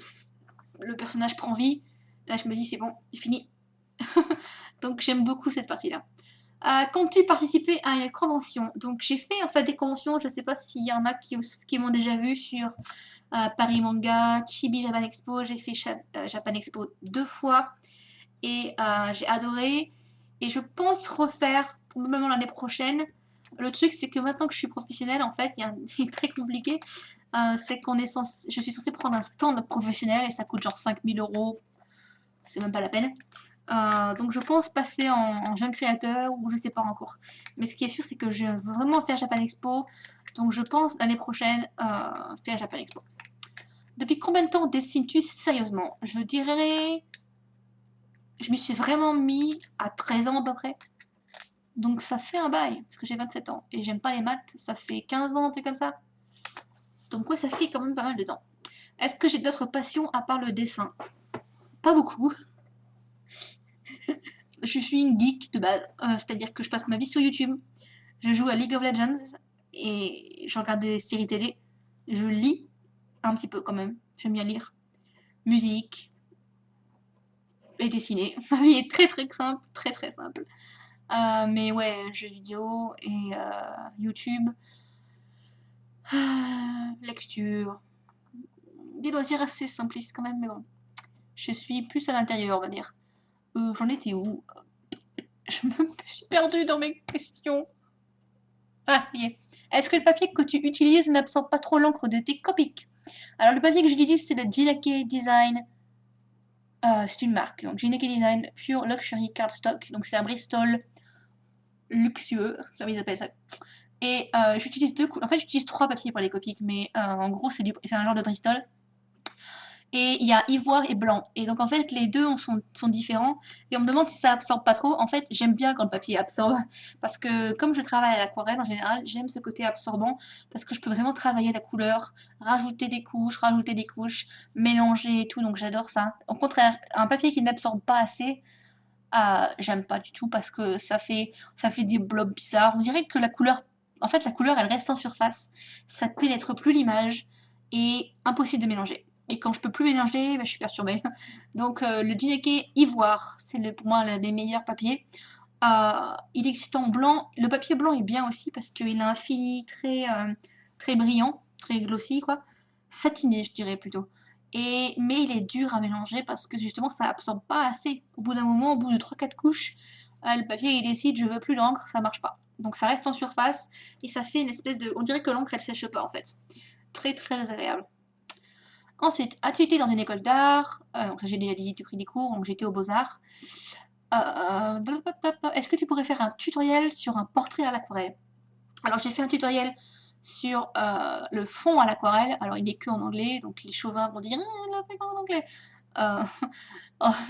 le personnage prend vie, là je me dis, c'est bon, il finit. Donc j'aime beaucoup cette partie-là. Comptes-tu participer à une convention? Donc j'ai fait en fait des conventions, je sais pas s'il y en a qui m'ont déjà vu sur Paris Manga, Chibi Japan Expo, j'ai fait Japan Expo 2 fois et j'ai adoré et je pense refaire probablement l'année prochaine. Le truc c'est que maintenant que je suis professionnelle en fait, il y a un truc très compliqué, c'est je suis censée prendre un stand professionnel et ça coûte genre 5 000 €, c'est même pas la peine. Donc je pense passer en jeune créateur ou je sais pas encore. Mais ce qui est sûr, c'est que je veux vraiment faire Japan Expo. Donc je pense l'année prochaine faire Japan Expo. Depuis combien de temps dessines-tu sérieusement? Je dirais... Je m'y suis vraiment mis à 13 ans à peu près. Donc ça fait un bail, parce que j'ai 27 ans. Et j'aime pas les maths, ça fait 15 ans, c'est comme ça. Donc ouais, ça fait quand même pas mal de temps. Est-ce que j'ai d'autres passions à part le dessin? Pas beaucoup. Je suis une geek de base, c'est-à-dire que je passe ma vie sur YouTube. Je joue à League of Legends et je regarde des séries télé. Je lis un petit peu quand même. J'aime bien lire. Musique et dessiner. Ma vie est très très simple, très très simple. Mais ouais, jeux vidéo et YouTube, lecture, des loisirs assez simplistes quand même, mais bon. Je suis plus à l'intérieur, on va dire. J'en étais où? Je me suis perdue dans mes questions. Ah, yeah. Est-ce que le papier que tu utilises n'absorbe pas trop l'encre de tes copics? Alors, le papier que j'utilise, c'est le Jinake Design. C'est une marque. Donc, Jinake Design Pure Luxury Cardstock. Donc, c'est un Bristol luxueux, comme ils appellent ça. Et j'utilise en fait, j'utilise 3 papiers pour les copics, mais en gros, c'est un genre de Bristol. Et il y a ivoire et blanc. Et donc en fait, les deux sont différents. Et on me demande si ça absorbe pas trop. En fait, j'aime bien quand le papier absorbe. Parce que comme je travaille à l'aquarelle en général, j'aime ce côté absorbant. Parce que je peux vraiment travailler la couleur, rajouter des couches, mélanger et tout. Donc j'adore ça. Au contraire, un papier qui n'absorbe pas assez, j'aime pas du tout. Parce que ça fait des blobs bizarres. On dirait que la couleur... En fait, la couleur, elle reste en surface. Ça pénètre plus l'image. Et impossible de mélanger. Et quand je peux plus mélanger, je suis perturbée. Donc le Jineke Ivoire, c'est pour moi l'un des meilleurs papiers. Il existe en blanc. Le papier blanc est bien aussi parce qu'il a un fini très brillant, très glossy, quoi. Satiné, je dirais plutôt. Mais il est dur à mélanger parce que justement ça absorbe pas assez. Au bout d'un moment, au bout de 3 4 couches, le papier il décide je veux plus d'encre, ça marche pas. Donc ça reste en surface et ça fait une espèce de... On dirait que l'encre elle sèche pas en fait. Très très agréable. Ensuite, as-tu été dans une école d'art? Donc j'ai déjà dit, tu pris des cours, donc j'étais aux Beaux-Arts. Est-ce que tu pourrais faire un tutoriel sur un portrait à l'aquarelle? Alors j'ai fait un tutoriel sur le fond à l'aquarelle. Alors il n'est que en anglais, donc les chauvins vont dire il l'a fait en anglais. Euh,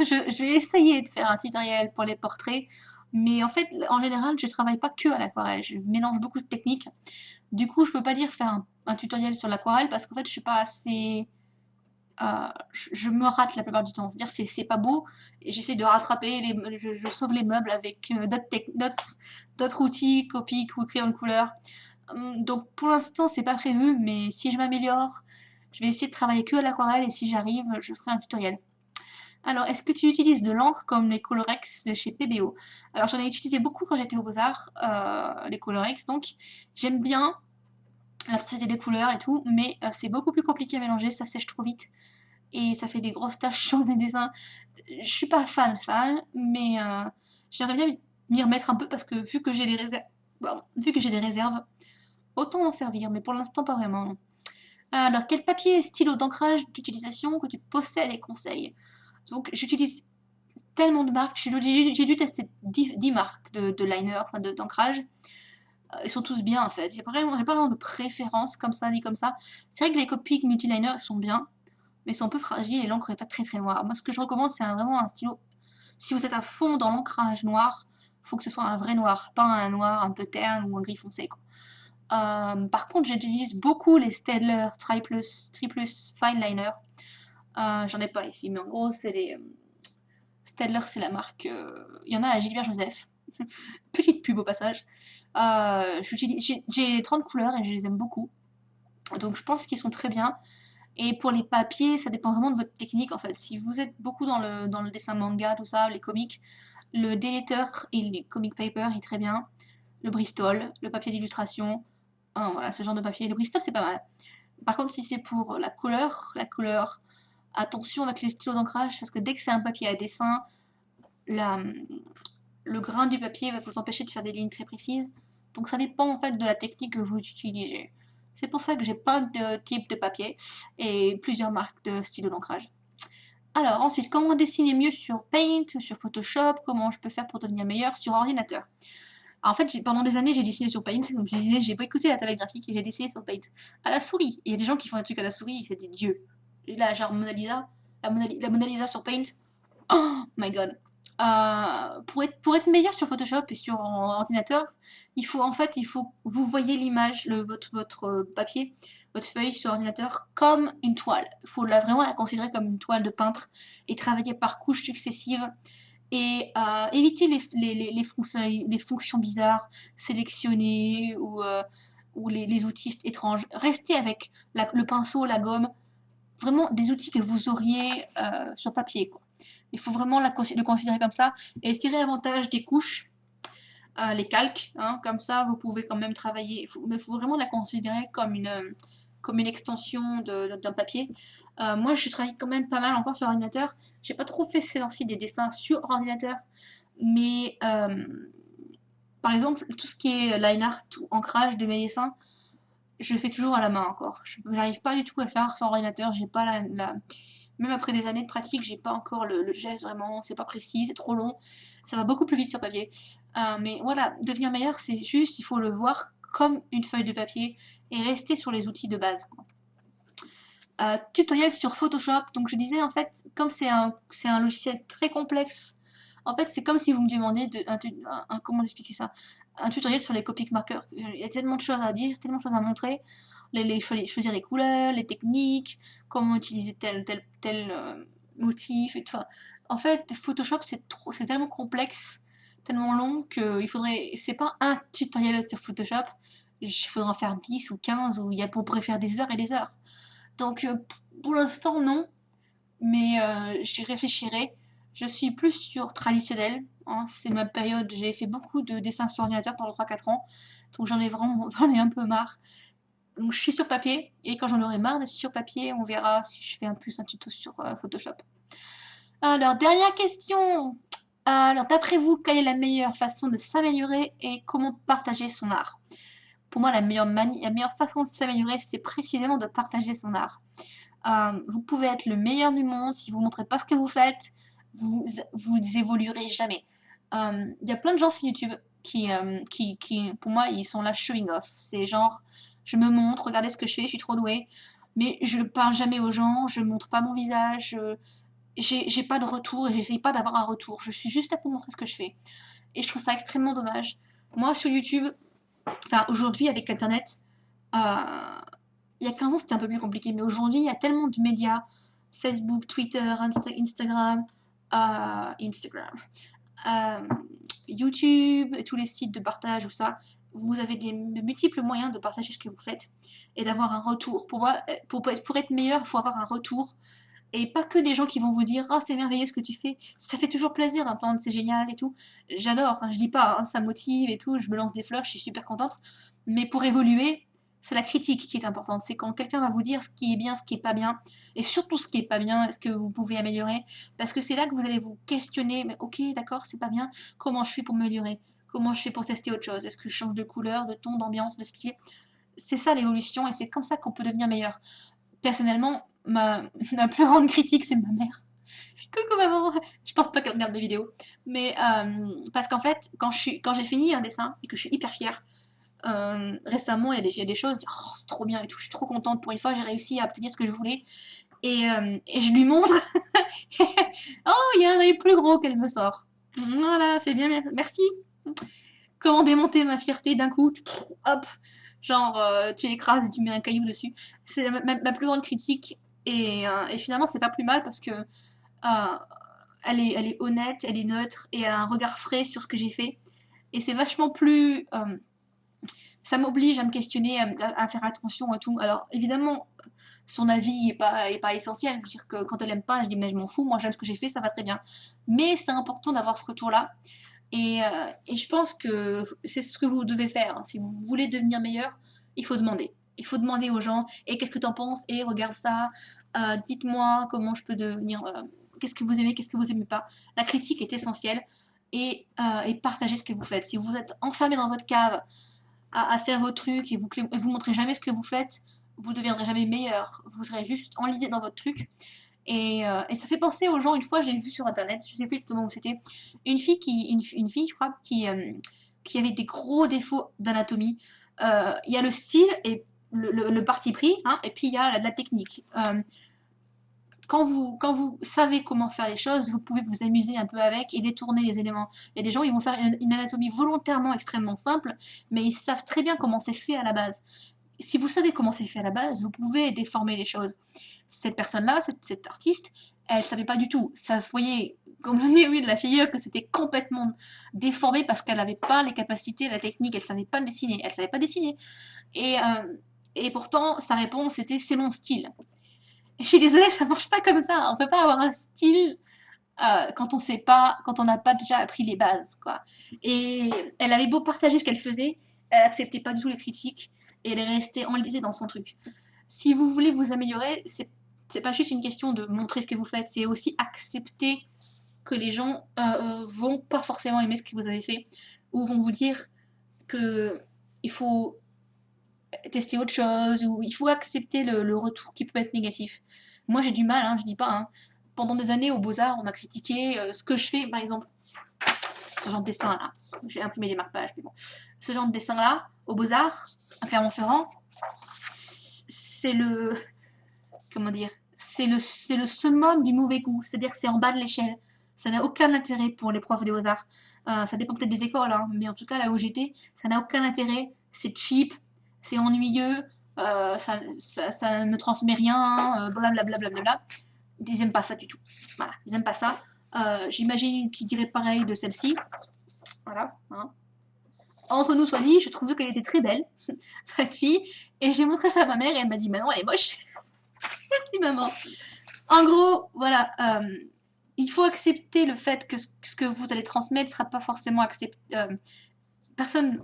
je vais essayer de faire un tutoriel pour les portraits, mais en fait, en général, je travaille pas que à l'aquarelle. Je mélange beaucoup de techniques. Du coup, je peux pas dire faire un tutoriel sur l'aquarelle parce qu'en fait, je suis pas assez je me rate la plupart du temps. C'est-à-dire c'est pas beau et j'essaie de rattraper, je sauve les meubles avec d'autres outils, Copic ou crayon de couleur. Donc pour l'instant c'est pas prévu, mais si je m'améliore, je vais essayer de travailler que à l'aquarelle et si j'arrive, je ferai un tutoriel. Alors, est-ce que tu utilises de l'encre comme les Colorex de chez PBO? Alors j'en ai utilisé beaucoup quand j'étais au Beaux-Arts, les Colorex, donc j'aime bien la traité des couleurs et tout, mais c'est beaucoup plus compliqué à mélanger, ça sèche trop vite et ça fait des grosses taches sur mes dessins. Je suis pas fan, mais j'aimerais bien m'y remettre un peu parce que vu que j'ai des réserves, autant en servir, mais pour l'instant pas vraiment. Alors, quel papier et stylo d'ancrage d'utilisation que tu possèdes et conseilles? Donc, j'utilise tellement de marques, j'ai dû tester 10 marques de liner, enfin d'ancrage. Ils sont tous bien en fait. J'ai pas vraiment de préférence comme ça ni comme ça. C'est vrai que les Copic Multiliner ils sont bien, mais ils sont un peu fragiles et l'encre est pas très très noire. Moi, ce que je recommande, c'est vraiment un stylo. Si vous êtes à fond dans l'ancrage noir, faut que ce soit un vrai noir, pas un noir un peu terne ou un gris foncé, quoi. Par contre, j'utilise beaucoup les Staedtler Triplus Fine Liner. J'en ai pas ici, mais en gros, c'est les. Staedtler, c'est la marque. Il y en a à Gilbert Joseph. Petite pub au passage. J'ai 30 couleurs et je les aime beaucoup. Donc je pense qu'ils sont très bien. Et pour les papiers, ça dépend vraiment de votre technique en fait. Si vous êtes beaucoup dans le dessin manga, tout ça, les comics, Le Deleter et les Comic Paper, il est très bien. Le Bristol, le papier d'illustration, voilà, ce genre de papier. Le Bristol, c'est pas mal. Par contre, si c'est pour la couleur, attention avec les stylos d'ancrage, parce que dès que c'est un papier à dessin, la, le grain du papier va vous empêcher de faire des lignes très précises. Donc ça dépend en fait de la technique que vous utilisez. C'est pour ça que j'ai plein de types de papier et plusieurs marques de stylos d'ancrage. Alors ensuite, comment dessiner mieux sur Paint, sur Photoshop, comment je peux faire pour devenir meilleur sur ordinateur. Alors, en fait, pendant des années, j'ai dessiné sur Paint, comme je disais, j'ai pas écouté la tablette graphique et j'ai dessiné sur Paint. À la souris. Il y a des gens qui font un truc à la souris, c'est des dieux. Et là, genre Mona Lisa, la Mona Lisa sur Paint, oh my god. Pour être meilleur sur Photoshop et sur ordinateur, il faut vous voyez l'image, votre papier, votre feuille sur ordinateur comme une toile. Il faut vraiment la considérer comme une toile de peintre et travailler par couches successives et éviter les fonctions bizarres, sélectionner ou les outils étranges. Restez avec le pinceau, la gomme, vraiment des outils que vous auriez sur papier, quoi. Il faut vraiment le considérer comme ça et tirer avantage des couches, les calques, hein, comme ça vous pouvez quand même travailler. Mais il faut vraiment la considérer comme une extension d'un papier. Moi, je travaille quand même pas mal encore sur ordinateur. J'ai pas trop fait ces temps-ci des dessins sur ordinateur, mais par exemple, tout ce qui est line art ou ancrage de mes dessins, je le fais toujours à la main encore. Je n'arrive pas du tout à le faire sans ordinateur. J'ai pas même après des années de pratique, j'ai pas encore le geste vraiment. C'est pas précis, c'est trop long. Ça va beaucoup plus vite sur papier. Mais voilà, devenir meilleur, c'est juste, il faut le voir comme une feuille de papier et rester sur les outils de base, quoi. Tutoriel sur Photoshop. Donc je disais en fait, comme c'est un logiciel très complexe, en fait c'est comme si vous me demandiez comment expliquer ça, un tutoriel sur les Copic markers. Il y a tellement de choses à dire, tellement de choses à montrer, choisir les couleurs, les techniques, comment utiliser tel motif et tout. Enfin, en fait Photoshop c'est tellement complexe, tellement long que c'est pas un tutoriel sur Photoshop, il faudra en faire 10 ou 15 où on pourrait faire des heures et des heures. Donc pour l'instant non, mais j'y réfléchirai. Je suis plus sur traditionnel, hein, c'est ma période, j'ai fait beaucoup de dessins sur ordinateur pendant 3-4 ans, donc j'en ai un peu marre. Donc je suis sur papier, et quand j'en aurai marre d'être sur papier, on verra si je fais un tuto sur Photoshop. Alors, dernière question. Alors, d'après vous, quelle est la meilleure façon de s'améliorer et comment partager son art? Pour moi, la meilleure façon de s'améliorer, c'est précisément de partager son art. Vous pouvez être le meilleur du monde, si vous ne montrez pas ce que vous faites, vous évoluerez jamais. Il y a plein de gens sur YouTube qui, pour moi, ils sont là showing off. C'est genre, je me montre, regardez ce que je fais, je suis trop douée, mais je parle jamais aux gens, je montre pas mon visage, j'ai pas de retour et j'essaye pas d'avoir un retour. Je suis juste là pour montrer ce que je fais. Et je trouve ça extrêmement dommage. Moi, sur YouTube, enfin aujourd'hui avec Internet, il y a 15 ans c'était un peu plus compliqué, mais aujourd'hui il y a tellement de médias, Facebook, Twitter, Instagram, euh, YouTube, tous les sites de partage ou ça, vous avez de multiples moyens de partager ce que vous faites et d'avoir un retour. Pour moi, pour être meilleur, il faut avoir un retour. Et pas que des gens qui vont vous dire « Oh, c'est merveilleux ce que tu fais ». Ça fait toujours plaisir d'entendre « C'est génial » et tout. J'adore, hein, je dis pas, hein, ça motive et tout, je me lance des fleurs, je suis super contente. Mais pour évoluer, c'est la critique qui est importante. C'est quand quelqu'un va vous dire ce qui est bien, ce qui est pas bien. Et surtout ce qui est pas bien, ce que vous pouvez améliorer. Parce que c'est là que vous allez vous questionner. Mais ok, d'accord, c'est pas bien. Comment je fais pour m'améliorer? Comment je fais pour tester autre chose? Est-ce que je change de couleur, de ton, d'ambiance, de style? C'est ça l'évolution et c'est comme ça qu'on peut devenir meilleur. Personnellement, ma plus grande critique, c'est ma mère. Coucou maman, je pense pas qu'elle regarde mes vidéos. Mais parce qu'en fait, quand j'ai fini un dessin et que je suis hyper fière, récemment, il y a des choses, oh, c'est trop bien et tout, je suis trop contente. Pour une fois, j'ai réussi à obtenir ce que je voulais. Et je lui montre. Oh, il y a un œil plus gros qu'elle me sort. Voilà, c'est bien, merci. Comment démonter ma fierté d'un coup? Hop, genre tu l'écrases et tu mets un caillou dessus. C'est ma plus grande critique. Et finalement, c'est pas plus mal parce que elle est honnête, elle est neutre et elle a un regard frais sur ce que j'ai fait. Et c'est vachement plus ça m'oblige à me questionner, à faire attention et tout. Alors, évidemment, son avis est pas essentiel. Je veux dire que quand elle aime pas, je dis, mais je m'en fous, moi j'aime ce que j'ai fait, ça va très bien. Mais c'est important d'avoir ce retour-là. Et je pense que c'est ce que vous devez faire, hein. Si vous voulez devenir meilleur, il faut demander. Il faut demander aux gens, et qu'est-ce que t'en penses? Et regarde ça, dites-moi comment je peux devenir, qu'est-ce que vous aimez, qu'est-ce que vous aimez pas. La critique est essentielle, et partagez ce que vous faites. Si vous êtes enfermé dans votre cave à faire vos trucs, et vous montrez jamais ce que vous faites, vous ne deviendrez jamais meilleur. Vous serez juste enlisé dans votre truc. Et ça fait penser aux gens, une fois j'ai vu sur internet, je sais plus exactement où c'était, une fille je crois, qui avait des gros défauts d'anatomie. Il y a le style et le parti pris, hein, et puis il y a la technique. Quand vous savez comment faire les choses, vous pouvez vous amuser un peu avec et détourner les éléments. Il y a des gens, ils vont faire une anatomie volontairement extrêmement simple, mais ils savent très bien comment c'est fait à la base. Si vous savez comment c'est fait à la base, vous pouvez déformer les choses. Cette personne-là, cette artiste, elle savait pas du tout. Ça se voyait comme le nez, oui, de la figure, que c'était complètement déformé parce qu'elle n'avait pas les capacités, la technique, elle savait pas dessiner. Elle savait pas dessiner. Et pourtant, sa réponse était c'est mon style. Et je suis désolée, ça marche pas comme ça. On peut pas avoir un style quand on sait pas, quand on n'a pas déjà appris les bases, quoi. Et elle avait beau partager ce qu'elle faisait, elle acceptait pas du tout les critiques et elle est restée enlisée dans son truc. Si vous voulez vous améliorer, c'est pas juste une question de montrer ce que vous faites, c'est aussi accepter que les gens vont pas forcément aimer ce que vous avez fait ou vont vous dire que il faut tester autre chose ou il faut accepter le retour qui peut être négatif. Moi j'ai du mal, hein, je dis pas. Hein. Pendant des années au Beaux-Arts, on m'a critiqué ce que je fais, par exemple, ce genre de dessin là. J'ai imprimé des marque-pages, mais bon. Ce genre de dessin là, au Beaux-Arts, à Clermont-Ferrand, c'est le. Comment dire? C'est le summum du mauvais goût. C'est-à-dire que c'est en bas de l'échelle. Ça n'a aucun intérêt pour les profs des Beaux-Arts. Ça dépend peut-être des écoles, hein, mais en tout cas, là où j'étais, ça n'a aucun intérêt. C'est cheap, c'est ennuyeux, ça ne transmet rien, blablabla. Bla. Ils n'aiment pas ça du tout. Voilà, ils n'aiment pas ça. J'imagine qu'ils diraient pareil de celle-ci. Voilà. Hein. Entre nous soit dit, je trouvais qu'elle était très belle, cette fille, et j'ai montré ça à ma mère et elle m'a dit, mais non, elle est moche. Merci maman. En gros, voilà, il faut accepter le fait que ce que vous allez transmettre ne sera pas forcément accepté. Personne,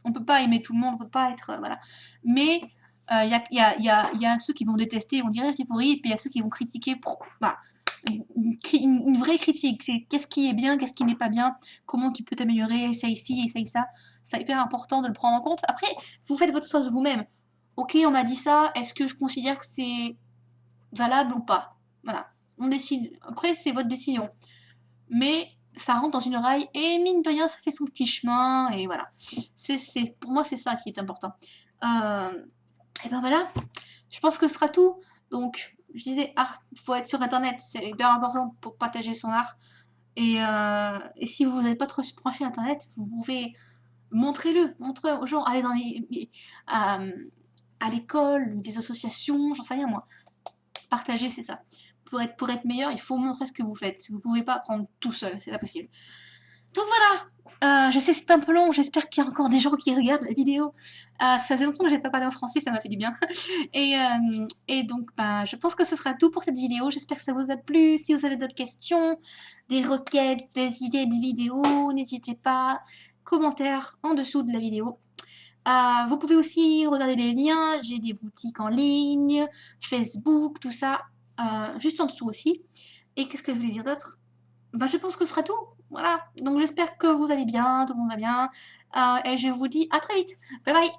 on peut pas aimer tout le monde, on peut pas être, voilà. Mais il y a ceux qui vont détester, on dirait c'est pourri, et puis il y a ceux qui vont critiquer. Voilà. Une vraie critique, c'est qu'est-ce qui est bien, qu'est-ce qui n'est pas bien, comment tu peux t'améliorer, essaye ci, essaye ça. C'est hyper important de le prendre en compte. Après, vous faites votre sauce vous-même. Ok, on m'a dit ça, est-ce que je considère que c'est valable ou pas? Voilà, on décide. Après, c'est votre décision. Mais ça rentre dans une oreille et mine de rien, ça fait son petit chemin et voilà. Pour moi, c'est ça qui est important. Et ben voilà, je pense que ce sera tout. Donc, je disais, faut être sur internet, c'est hyper important pour partager son art. Et si vous n'avez pas trop branché internet, vous pouvez montrez-le, montrez aux gens, allez dans à l'école, des associations, j'en sais rien moi. Partager, c'est ça. Pour être meilleur, il faut montrer ce que vous faites. Vous pouvez pas apprendre tout seul, c'est pas possible. Donc voilà, je sais c'est un peu long, j'espère qu'il y a encore des gens qui regardent la vidéo. Ça faisait longtemps que j'ai pas parlé en français, ça m'a fait du bien. Et donc je pense que ce sera tout pour cette vidéo, j'espère que ça vous a plu. Si vous avez d'autres questions, des requêtes, des idées de vidéos, n'hésitez pas, commentaires en dessous de la vidéo. Vous pouvez aussi regarder les liens, j'ai des boutiques en ligne, Facebook, tout ça, juste en dessous aussi. Et qu'est-ce que je voulais dire d'autre? Je pense que ce sera tout. Voilà. Donc j'espère que vous allez bien, tout le monde va bien. Et je vous dis à très vite. Bye bye.